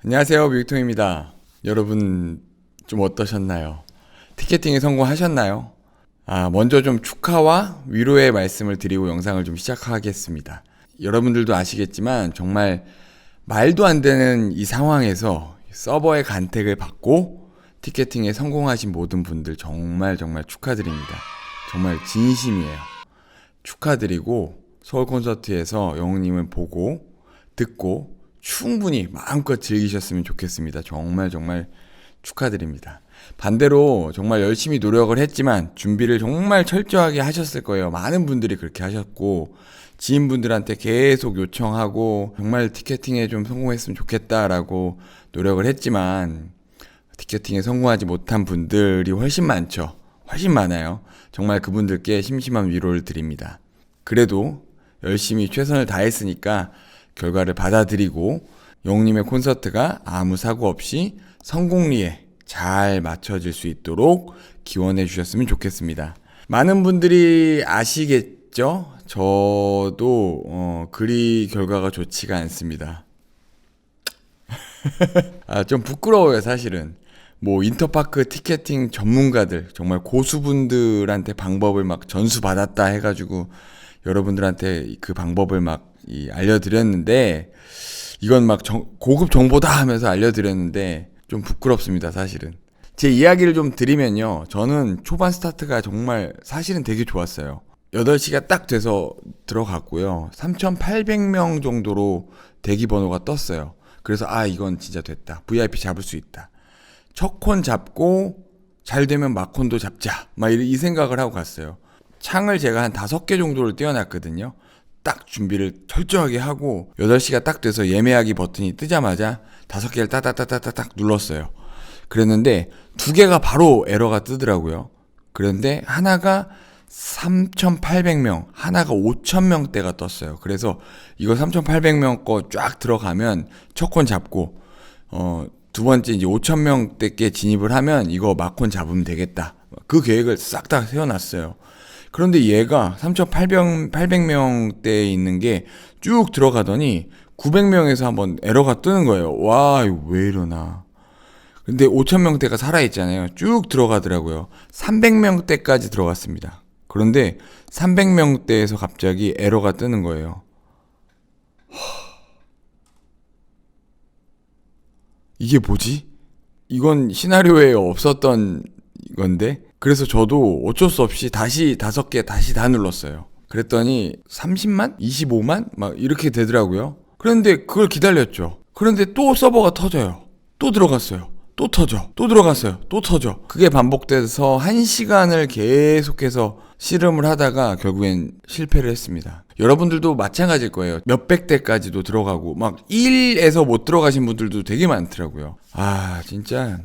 안녕하세요, 뮤직통입니다. 여러분 좀 어떠셨나요? 티켓팅에 성공하셨나요? 먼저 좀 축하와 위로의 말씀을 드리고 영상을 좀 시작하겠습니다. 여러분들도 아시겠지만 정말 말도 안 되는 이 상황에서 서버의 간택을 받고 티켓팅에 성공하신 모든 분들 정말 축하드립니다. 정말 진심이에요. 축하드리고 서울 콘서트에서 영웅님을 보고 듣고 충분히 마음껏 즐기셨으면 좋겠습니다. 정말 축하드립니다. 반대로 정말 열심히 노력을 했지만 준비를 정말 철저하게 하셨을 거예요. 많은 분들이 그렇게 하셨고 지인분들한테 계속 요청하고 정말 티켓팅에 좀 성공했으면 좋겠다라고 노력을 했지만 티켓팅에 성공하지 못한 분들이 훨씬 많죠. 훨씬 많아요. 정말 그분들께 심심한 위로를 드립니다. 그래도 열심히 최선을 다했으니까 결과를 받아들이고 영웅님의 콘서트가 아무 사고 없이 성공리에 잘 맞춰질 수 있도록 기원해 주셨으면 좋겠습니다. 많은 분들이 아시겠죠? 저도 그리 결과가 좋지가 않습니다. 좀 부끄러워요, 사실은. 뭐 인터파크 티켓팅 전문가들, 정말 고수분들한테 방법을 막 전수받았다 해가지고 여러분들한테 그 방법을 막 알려드렸는데 이건 막 고급 정보다 하면서 알려드렸는데 좀 부끄럽습니다, 사실은. 제 이야기를 좀 드리면요, 저는 초반 스타트가 정말 사실은 되게 좋았어요. 8시가 딱 돼서 들어갔고요, 3,800명 정도로 대기 번호가 떴어요. 그래서 이건 진짜 됐다, VIP 잡을 수 있다, 첫 콘 잡고 잘 되면 막콘도 잡자, 막 이 생각을 하고 갔어요. 창을 제가 한 5개 정도를 띄워놨거든요. 딱 준비를 철저하게 하고 8시가 딱 돼서 예매하기 버튼이 뜨자마자 5개를 따닥따닥따닥 눌렀어요. 그랬는데 2개가 바로 에러가 뜨더라고요. 그런데 하나가 3,800명, 하나가 5,000명대가 떴어요. 그래서 이거 3,800명 거 쫙 들어가면 첫 콘 잡고 두 번째 이제 5,000명대께 진입을 하면 이거 막콘 잡으면 되겠다. 그 계획을 싹 다 세워놨어요. 그런데 얘가 3,800명대에 있는 게 쭉 들어가더니 900명에서 한번 에러가 뜨는 거예요. 와, 이거 왜 이러나. 근데 5,000명대가 살아있잖아요. 쭉 들어가더라고요. 300명대까지 들어갔습니다. 그런데 300명대에서 갑자기 에러가 뜨는 거예요. 이게 뭐지? 이건 시나리오에 없었던 건데? 그래서 저도 어쩔 수 없이 다시 5개 다시 다 눌렀어요. 그랬더니 30만? 25만? 막 이렇게 되더라고요. 그런데 그걸 기다렸죠. 그런데 또 서버가 터져요. 또 들어갔어요. 또 터져. 또 들어갔어요. 또 터져. 그게 반복돼서 1시간을 계속해서 씨름을 하다가 결국엔 실패를 했습니다. 여러분들도 마찬가지일 거예요. 몇백 대까지도 들어가고 막 1에서 못 들어가신 분들도 되게 많더라고요. 진짜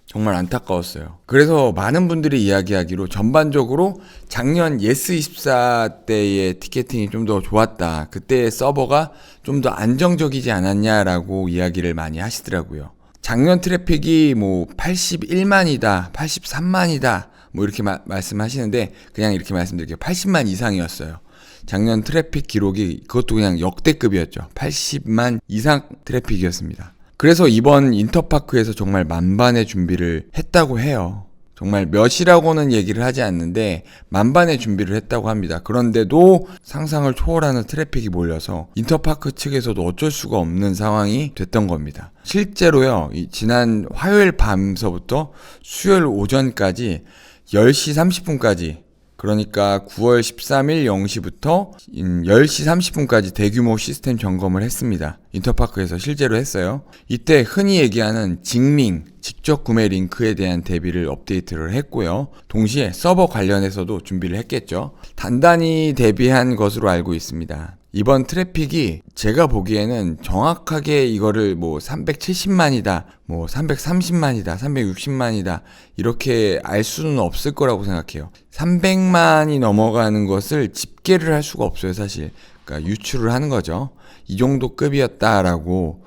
정말 안타까웠어요. 그래서 많은 분들이 이야기하기로 전반적으로 작년 예스24 때의 티켓팅이 좀 더 좋았다, 그때의 서버가 좀 더 안정적이지 않았냐라고 이야기를 많이 하시더라고요. 작년 트래픽이 뭐 81만이다, 83만이다 뭐 이렇게 말씀하시는데 그냥 이렇게 말씀드릴게요. 80만 이상이었어요. 작년 트래픽 기록이 그것도 그냥 역대급이었죠. 80만 이상 트래픽이었습니다. 그래서 이번 인터파크에서 정말 만반의 준비를 했다고 해요. 정말 몇이라고는 얘기를 하지 않는데 만반의 준비를 했다고 합니다. 그런데도 상상을 초월하는 트래픽이 몰려서 인터파크 측에서도 어쩔 수가 없는 상황이 됐던 겁니다. 실제로요, 지난 화요일 밤서부터 수요일 오전까지 10시 30분까지, 그러니까 9월 13일 0시부터 10시 30분까지 대규모 시스템 점검을 했습니다. 인터파크에서 실제로 했어요. 이때 흔히 얘기하는 직링, 직접 구매 링크에 대한 대비를 업데이트를 했고요. 동시에 서버 관련해서도 준비를 했겠죠. 단단히 대비한 것으로 알고 있습니다. 이번 트래픽이 제가 보기에는 정확하게 이거를 뭐 370만이다, 뭐 330만이다, 360만이다 이렇게 알 수는 없을 거라고 생각해요. 300만이 넘어가는 것을 집계를 할 수가 없어요, 사실. 그러니까 유추를 하는 거죠. 이 정도 급이었다라고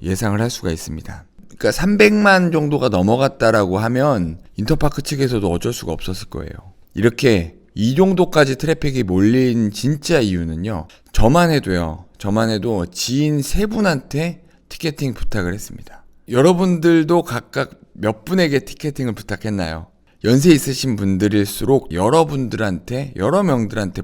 예상을 할 수가 있습니다. 그러니까 300만 정도가 넘어갔다라고 하면 인터파크 측에서도 어쩔 수가 없었을 거예요. 이렇게 이 정도까지 트래픽이 몰린 진짜 이유는요, 저만 해도 지인 3분한테 티켓팅 부탁을 했습니다. 여러분들도 각각 몇 분에게 티켓팅을 부탁했나요? 연세 있으신 분들일수록 여러 명들한테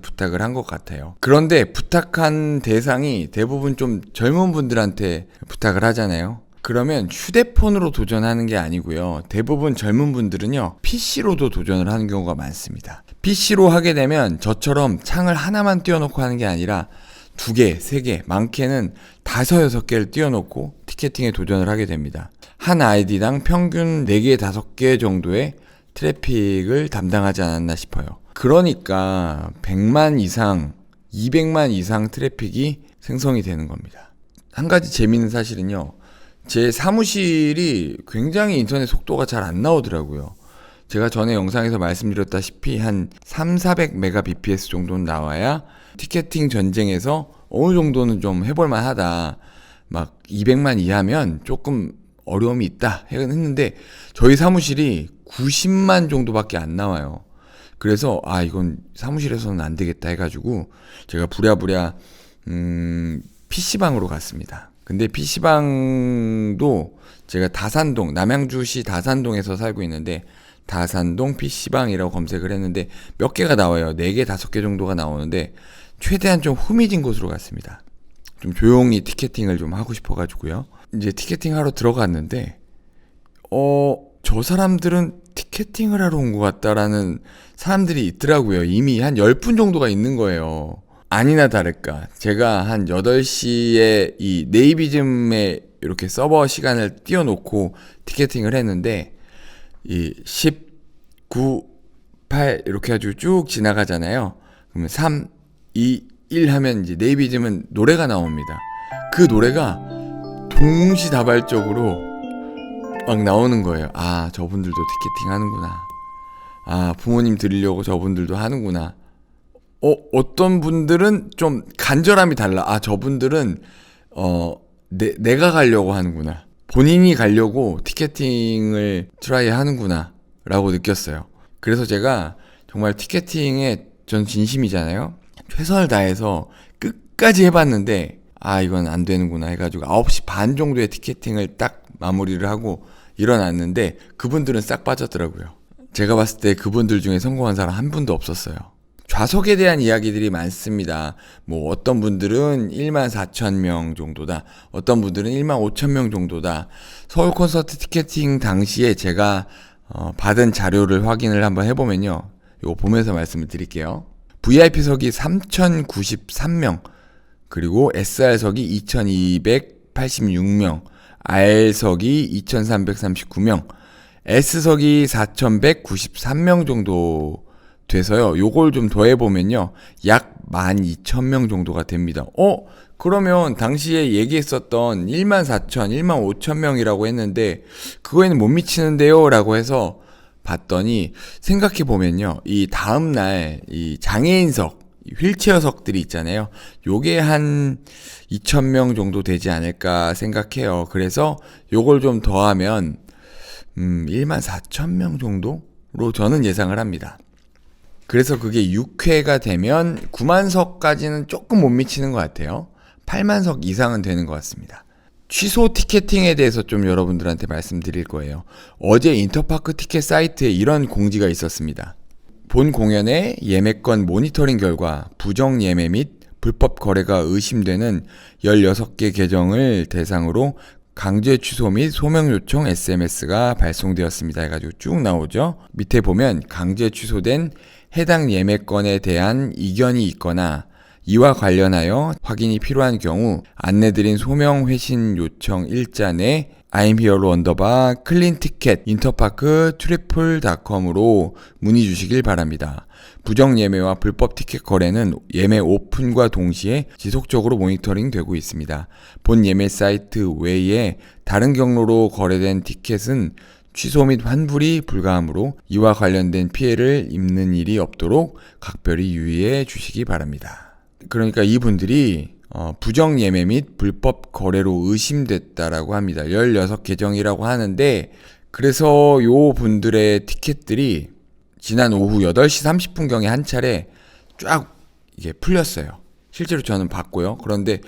부탁을 한 것 같아요. 그런데 부탁한 대상이 대부분 좀 젊은 분들한테 부탁을 하잖아요. 그러면 휴대폰으로 도전하는 게 아니고요. 대부분 젊은 분들은요, PC로도 도전을 하는 경우가 많습니다. PC로 하게 되면 저처럼 창을 하나만 띄워놓고 하는 게 아니라 2개, 3개, 많게는 5, 6개를 띄워놓고 티켓팅에 도전을 하게 됩니다. 한 아이디당 평균 4개, 5개 정도의 트래픽을 담당하지 않았나 싶어요. 그러니까 100만 이상, 200만 이상 트래픽이 생성이 되는 겁니다. 한 가지 재미있는 사실은요, 제 사무실이 굉장히 인터넷 속도가 잘 안 나오더라고요. 제가 전에 영상에서 말씀드렸다시피 한 300-400mbps 정도는 나와야 티켓팅 전쟁에서 어느 정도는 좀 해볼만 하다. 막 200만 이하면 조금 어려움이 있다 했는데 저희 사무실이 90만 정도밖에 안 나와요. 그래서 이건 사무실에서는 안 되겠다 해가지고 제가 부랴부랴 PC방으로 갔습니다. 근데 PC방도 제가 다산동, 남양주시 다산동에서 살고 있는데 다산동 PC방이라고 검색을 했는데 몇 개가 나와요. 4개, 5개 정도가 나오는데 최대한 좀 후미진 곳으로 갔습니다. 좀 조용히 티켓팅을 좀 하고 싶어가지고요. 이제 티켓팅 하러 들어갔는데 저 사람들은 티켓팅을 하러 온 것 같다라는 사람들이 있더라고요. 이미 한 10분 정도가 있는 거예요. 아니나 다를까 제가 한 8시에 이 네이비즘에 이렇게 서버 시간을 띄워놓고 티켓팅을 했는데 이 10, 9, 8 이렇게 해가지고 쭉 지나가잖아요. 그러면 3, 2, 1 하면 이제 네이비즘은 노래가 나옵니다. 그 노래가 동시다발적으로 막 나오는 거예요. 저분들도 티켓팅 하는구나. 부모님 드리려고 저분들도 하는구나. 어떤 분들은 좀 간절함이 달라. 저분들은 내가 가려고 하는구나. 본인이 가려고 티켓팅을 트라이 하는구나 라고 느꼈어요. 그래서 제가 정말 티켓팅에 전 진심이잖아요. 최선을 다해서 끝까지 해봤는데 이건 안 되는구나 해가지고 9시 반 정도에 티켓팅을 딱 마무리를 하고 일어났는데 그분들은 싹 빠졌더라고요. 제가 봤을 때 그분들 중에 성공한 사람 한 분도 없었어요. 좌석에 대한 이야기들이 많습니다. 뭐 어떤 분들은 14,000명 정도다. 어떤 분들은 15,000명 정도다. 서울 콘서트 티켓팅 당시에 제가 받은 자료를 확인을 한번 해보면요. 이거 보면서 말씀을 드릴게요. VIP석이 3,093명, 그리고 SR석이 2,286명, R석이 2,339명, S석이 4,193명 정도 돼서요. 요걸 좀 더해보면요. 약 12,000명 정도가 됩니다. 그러면 당시에 얘기했었던 14,000, 15,000명이라고 했는데 그거에는 못 미치는데요 라고 해서 봤더니 생각해보면요. 이 다음날 이 장애인석, 휠체어석들이 있잖아요. 요게 한 2,000명 정도 되지 않을까 생각해요. 그래서 요걸 좀 더하면 14,000명 정도로 저는 예상을 합니다. 그래서 그게 6회가 되면 9만석까지는 조금 못 미치는 것 같아요. 8만석 이상은 되는 것 같습니다. 취소 티켓팅에 대해서 좀 여러분들한테 말씀드릴 거예요. 어제 인터파크 티켓 사이트에 이런 공지가 있었습니다. 본 공연의 예매권 모니터링 결과 부정 예매 및 불법 거래가 의심되는 16개 계정을 대상으로 강제 취소 및 소명 요청 SMS가 발송되었습니다 해가지고 쭉 나오죠. 밑에 보면 강제 취소된 해당 예매권에 대한 이견이 있거나 이와 관련하여 확인이 필요한 경우 안내드린 소명 회신 요청 일자 내 I'm here로 _ 클린 티켓 인터파크 트리플.com으로 문의 주시길 바랍니다. 부정 예매와 불법 티켓 거래는 예매 오픈과 동시에 지속적으로 모니터링 되고 있습니다. 본 예매 사이트 외에 다른 경로로 거래된 티켓은 취소 및 환불이 불가하므로 이와 관련된 피해를 입는 일이 없도록 각별히 유의해 주시기 바랍니다. 그러니까 이분들이 부정 예매 및 불법 거래로 의심됐다라고 합니다. 16계정이라고 하는데 그래서 요 분들의 티켓들이 지난 오후 8시 30분경에 한 차례 쫙 이게 풀렸어요. 실제로 저는 봤고요. 그런데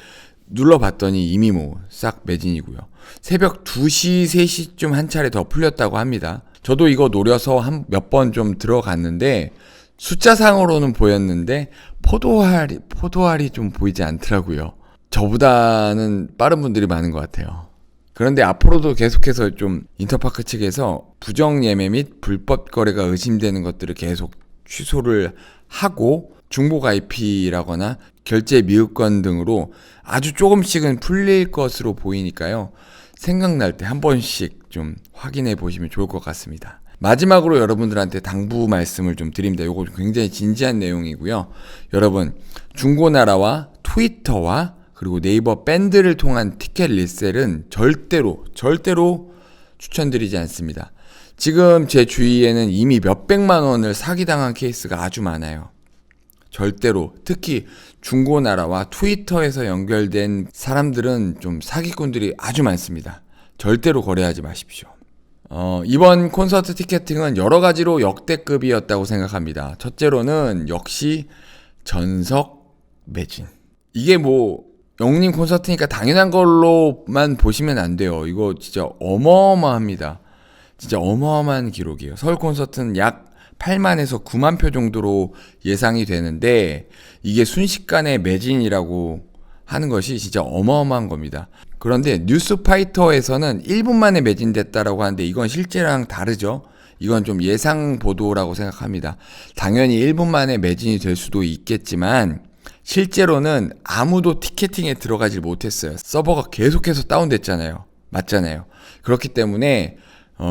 눌러봤더니 이미 뭐 싹 매진이고요. 새벽 2시, 3시쯤 한 차례 더 풀렸다고 합니다. 저도 이거 노려서 몇 번 좀 들어갔는데 숫자상으로는 보였는데 포도알이 좀 보이지 않더라고요. 저보다는 빠른 분들이 많은 것 같아요. 그런데 앞으로도 계속해서 좀 인터파크 측에서 부정 예매 및 불법 거래가 의심되는 것들을 계속 취소를 하고 중복 IP라거나 결제 미흡권 등으로 아주 조금씩은 풀릴 것으로 보이니까요. 생각날 때 한 번씩 좀 확인해 보시면 좋을 것 같습니다. 마지막으로 여러분들한테 당부 말씀을 좀 드립니다. 이거 굉장히 진지한 내용이고요. 여러분, 중고나라와 트위터와 그리고 네이버 밴드를 통한 티켓 리셀은 절대로 추천드리지 않습니다. 지금 제 주위에는 이미 몇백만 원을 사기당한 케이스가 아주 많아요. 절대로, 특히 중고나라와 트위터에서 연결된 사람들은 좀 사기꾼들이 아주 많습니다. 절대로 거래하지 마십시오. 이번 콘서트 티켓팅은 여러 가지로 역대급이었다고 생각합니다. 첫째로는 역시 전석 매진. 이게 뭐 영님 콘서트니까 당연한 걸로만 보시면 안 돼요. 이거 진짜 어마어마합니다. 진짜 어마어마한 기록이에요. 서울 콘서트는 약 8만에서 9만 표 정도로 예상이 되는데 이게 순식간에 매진이라고 하는 것이 진짜 어마어마한 겁니다. 그런데 뉴스파이터에서는 1분 만에 매진됐다라고 하는데 이건 실제랑 다르죠. 이건 좀 예상 보도라고 생각합니다. 당연히 1분 만에 매진이 될 수도 있겠지만 실제로는 아무도 티켓팅에 들어가질 못했어요. 서버가 계속해서 다운됐잖아요. 맞잖아요. 그렇기 때문에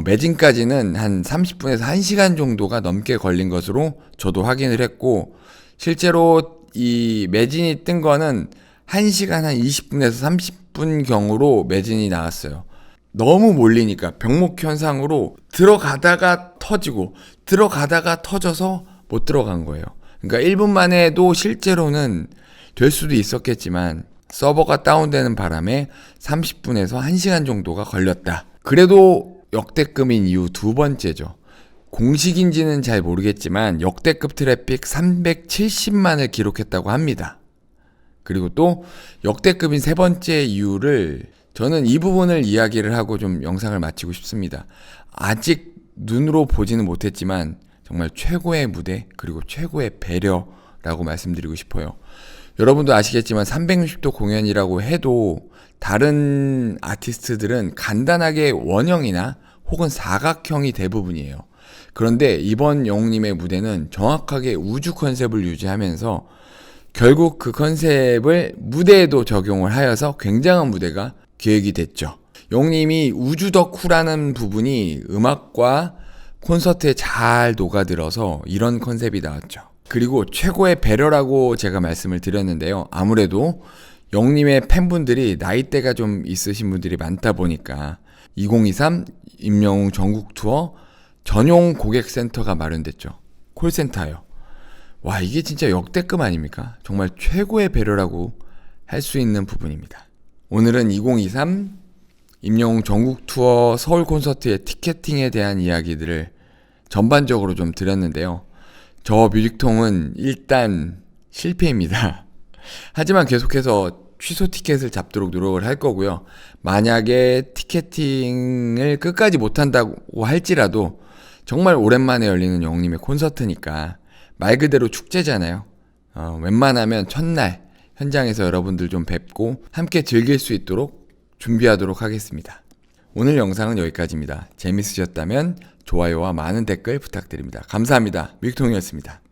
매진까지는 한 30분에서 1시간 정도가 넘게 걸린 것으로 저도 확인을 했고 실제로 이 매진이 뜬 거는 1시간 한 20분에서 30분 경으로 매진이 나왔어요. 너무 몰리니까 병목 현상으로 들어가다가 터지고 들어가다가 터져서 못 들어간 거예요. 그러니까 1분 만에도 실제로는 될 수도 있었겠지만 서버가 다운되는 바람에 30분에서 1시간 정도가 걸렸다. 그래도 역대급인 이유 두 번째죠. 공식인지는 잘 모르겠지만 역대급 트래픽 370만을 기록했다고 합니다. 그리고 또 역대급인 세 번째 이유를 저는 이 부분을 이야기를 하고 좀 영상을 마치고 싶습니다. 아직 눈으로 보지는 못했지만 정말 최고의 무대 그리고 최고의 배려라고 말씀드리고 싶어요. 여러분도 아시겠지만 360도 공연이라고 해도 다른 아티스트들은 간단하게 원형이나 혹은 사각형이 대부분이에요. 그런데 이번 영웅님의 무대는 정확하게 우주 컨셉을 유지하면서 결국 그 컨셉을 무대에도 적용을 하여서 굉장한 무대가 기획이 됐죠. 영웅님이 우주 덕후라는 부분이 음악과 콘서트에 잘 녹아들어서 이런 컨셉이 나왔죠. 그리고 최고의 배려라고 제가 말씀을 드렸는데요. 아무래도 영웅님의 팬분들이 나이대가 좀 있으신 분들이 많다 보니까 2023 임영웅 전국 투어 전용 고객센터가 마련됐죠. 콜센터요. 와, 이게 진짜 역대급 아닙니까? 정말 최고의 배려라고 할 수 있는 부분입니다. 오늘은 2023 임영웅 전국 투어 서울 콘서트의 티켓팅에 대한 이야기들을 전반적으로 좀 드렸는데요. 저 뮤직통은 일단 실패입니다. 하지만 계속해서 취소 티켓을 잡도록 노력을 할 거고요. 만약에 티켓팅을 끝까지 못한다고 할지라도 정말 오랜만에 열리는 영웅님의 콘서트니까 말 그대로 축제잖아요. 웬만하면 첫날 현장에서 여러분들 좀 뵙고 함께 즐길 수 있도록 준비하도록 하겠습니다. 오늘 영상은 여기까지입니다. 재밌으셨다면 좋아요와 많은 댓글 부탁드립니다. 감사합니다. 뮤직통이었습니다.